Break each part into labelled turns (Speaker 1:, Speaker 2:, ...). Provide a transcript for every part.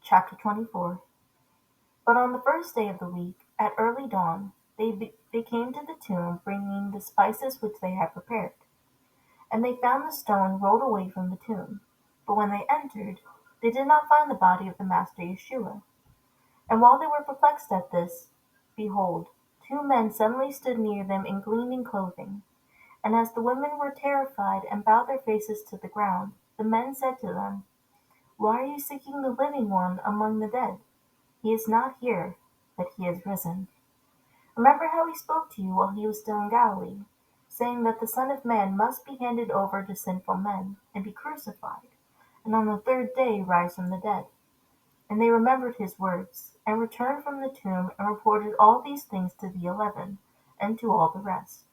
Speaker 1: Chapter 24. But on the first day of the week, at early dawn, they came to the tomb bringing the spices which they had prepared. And they found the stone rolled away from the tomb. But when they entered, they did not find the body of the Master Yeshua. And while they were perplexed at this, behold, two men suddenly stood near them in gleaming clothing. And as the women were terrified and bowed their faces to the ground, the men said to them, "Why are you seeking the living one among the dead? He is not here, but he is risen. Remember how he spoke to you while he was still in Galilee, saying that the Son of Man must be handed over to sinful men, and be crucified, and on the third day rise from the dead." And they remembered his words, and returned from the tomb, and reported all these things to the 11, and to all the rest.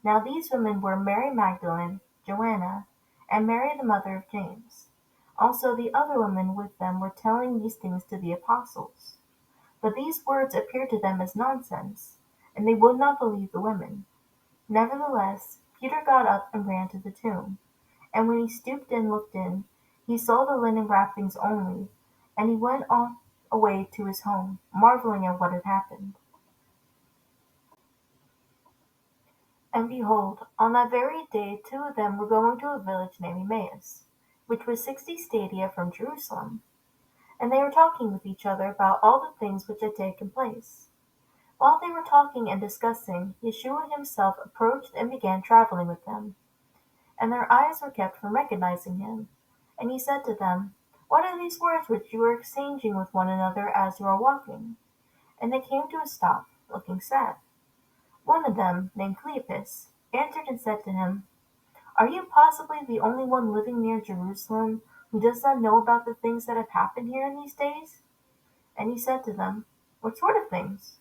Speaker 1: Now these women were Mary Magdalene, Joanna, and Mary the mother of James. Also the other women with them were telling these things to the apostles. But these words appeared to them as nonsense, and they would not believe the women. Nevertheless, Peter got up and ran to the tomb. And when he stooped and looked in, he saw the linen wrappings only, and he went on away to his home, marveling at what had happened. And behold, on that very day 2 of them were going to a village named Emmaus, which was 60 stadia from Jerusalem. And they were talking with each other about all the things which had taken place. While they were talking and discussing, Yeshua himself approached and began traveling with them. And their eyes were kept from recognizing him. And he said to them, "What are these words which you are exchanging with one another as you are walking?" And they came to a stop, looking sad. One of them, named Cleopas, answered and said to him, "Are you possibly the only one living near Jerusalem who does not know about the things that have happened here in these days?" And he said to them, "What sort of things?"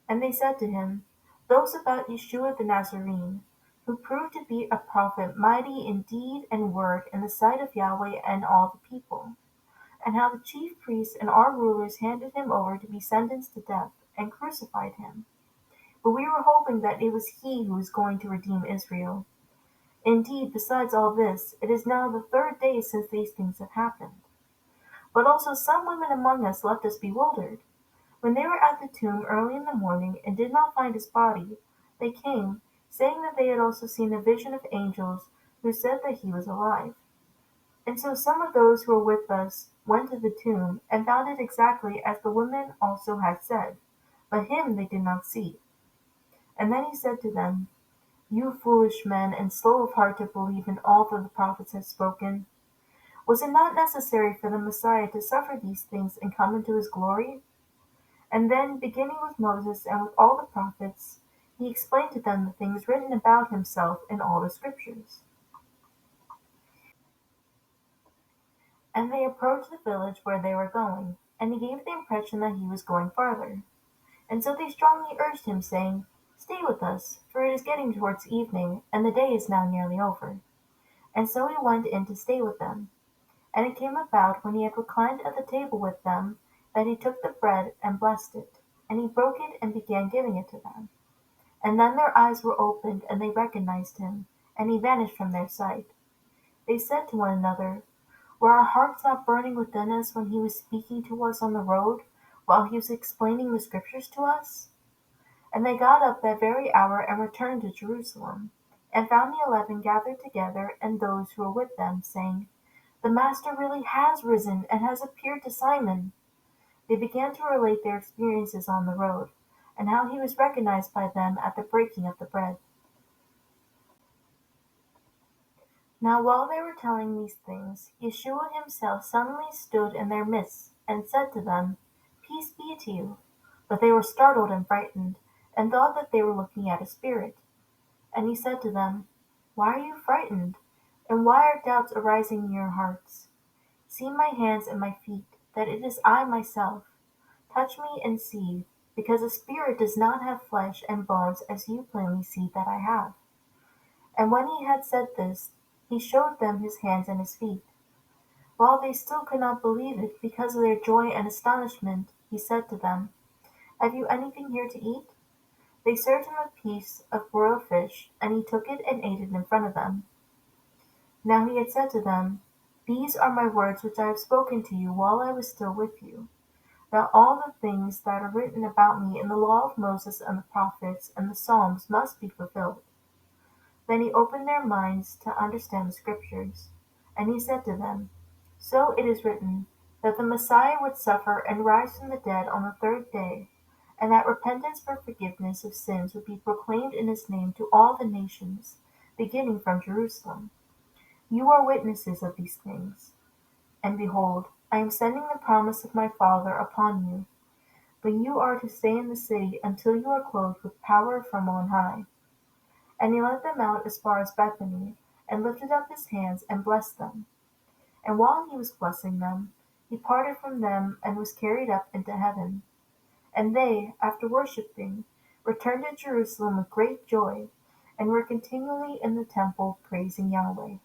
Speaker 1: And they said to him, "Those about Yeshua the Nazarene, who proved to be a prophet mighty in deed and word in the sight of Yahweh and all the people, and how the chief priests and our rulers handed him over to be sentenced to death, and crucified him. But we were hoping that it was he who was going to redeem Israel. Indeed, besides all this, it is now the third day since these things have happened. But also some women among us left us bewildered. When they were at the tomb early in the morning, and did not find his body, they came, saying that they had also seen a vision of angels, who said that he was alive. And so some of those who were with us went to the tomb, and found it exactly as the women also had said, but him they did not see. And then he said to them, "You foolish men, and slow of heart to believe in all that the prophets have spoken. Was it not necessary for the Messiah to suffer these things and come into his glory?" And then, beginning with Moses and with all the prophets, he explained to them the things written about himself in all the scriptures. And they approached the village where they were going, and he gave the impression that he was going farther. And so they strongly urged him, saying, "Stay with us, for it is getting towards evening, and the day is now nearly over." And so he went in to stay with them. And it came about, when he had reclined at the table with them, that he took the bread and blessed it, and he broke it and began giving it to them. And then their eyes were opened, and they recognized him, and he vanished from their sight. They said to one another, "Were our hearts not burning within us when he was speaking to us on the road, while he was explaining the scriptures to us?" And they got up that very hour and returned to Jerusalem, and found the 11 gathered together, and those who were with them, saying, "The Master really has risen, and has appeared to Simon." They began to relate their experiences on the road, and how he was recognized by them at the breaking of the bread. Now while they were telling these things, Yeshua himself suddenly stood in their midst, and said to them, "Peace be to you." But they were startled and frightened, and thought that they were looking at a spirit. And he said to them, "Why are you frightened? And why are doubts arising in your hearts? See my hands and my feet, that it is I myself. Touch me and see, because a spirit does not have flesh and bones as you plainly see that I have." And when he had said this, he showed them his hands and his feet. While they still could not believe it because of their joy and astonishment, he said to them, "Have you anything here to eat?" They served him a piece of broiled fish, and he took it and ate it in front of them. Now he had said to them, These are my words which I have spoken to you while I was still with you, that all the things that are written about me in the law of Moses and the prophets and the Psalms must be fulfilled." Then he opened their minds to understand the Scriptures, and he said to them, "So it is written, that the Messiah would suffer and rise from the dead on the third day, and that repentance for forgiveness of sins would be proclaimed in his name to all the nations, beginning from Jerusalem. You are witnesses of these things. And behold, I am sending the promise of my Father upon you, but you are to stay in the city until you are clothed with power from on high." And he led them out as far as Bethany, and lifted up his hands and blessed them. And while he was blessing them, he parted from them and was carried up into heaven. And they, after worshipping, returned to Jerusalem with great joy, and were continually in the temple praising Yahweh.